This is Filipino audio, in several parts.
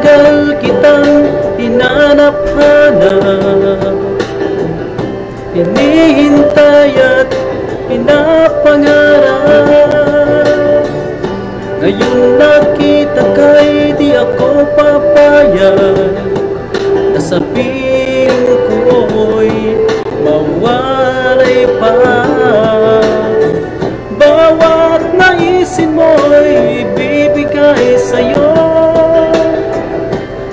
matagal kitang hinanap-hanap, hinihintay at pinapangarap. Ngayon nakita ka'y di ako papayag na sa piling ko'y mawalay pa. Bawat naisin mo'y ibibigay sa'yo,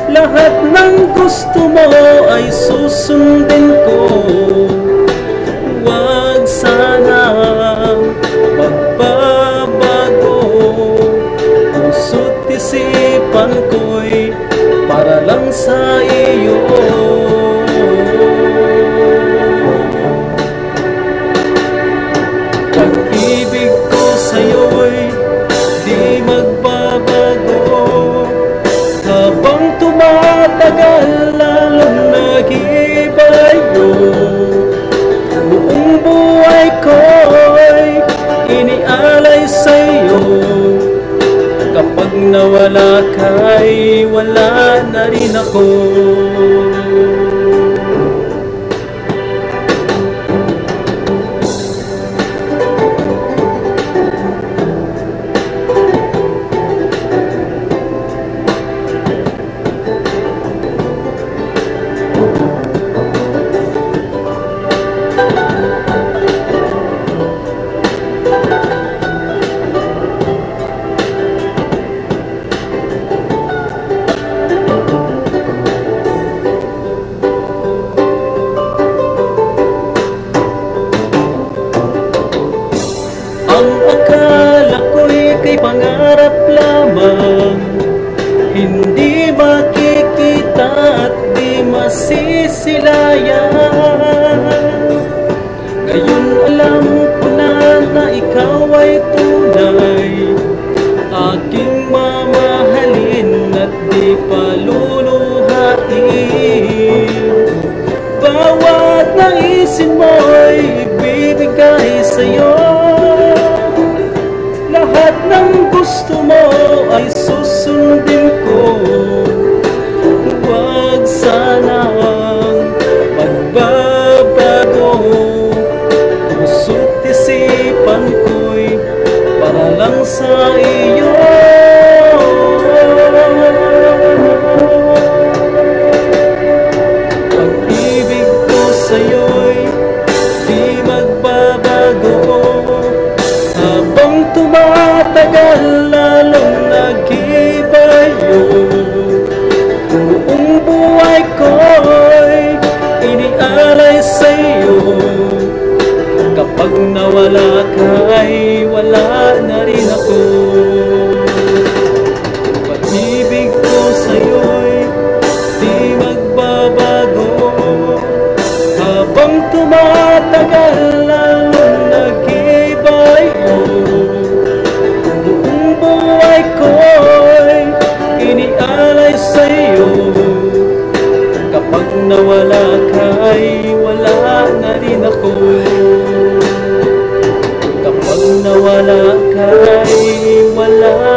lahat ng gusto mo ay susundin ko. Huwag sanang magbabago, puso't isipan ko'y para lang sa iyo. Pag-ibig ko sa'yo'y di magbabago, habang tumatagal lalong nag-iibayo. Buong buhay ko'y inialay sa'yo, kapag nawala ka'y wala na rin ako. Ang akala ko'y kay pangarap lamang, hindi makikita at di masisilayan. Ngayon alam ko na ikaw ay tunay, aking mamahalin at di paluluhain. Bawat naisin mo'y ibibigay sa'yo, lahat ng gusto mo ay susundin ko. Huwag sanang magbabago, puso't isipan ko'y para lang sa iyo. Pag-ibig ko sa'yo'y di magbabago, habang tumatagal lalong nag-iibayo. Buong buhay ko'y inialay sa'yo, kapag nawala ka'y wala na rin ako. Pag-ibig ko sa'yo'y di magbabago, habang tumatagal lalong nag-iibayo. Buong buhay ko'y inialay sa'yo, kapag nawala ka'y wala na rin ako. Kapag nawala ka'y wala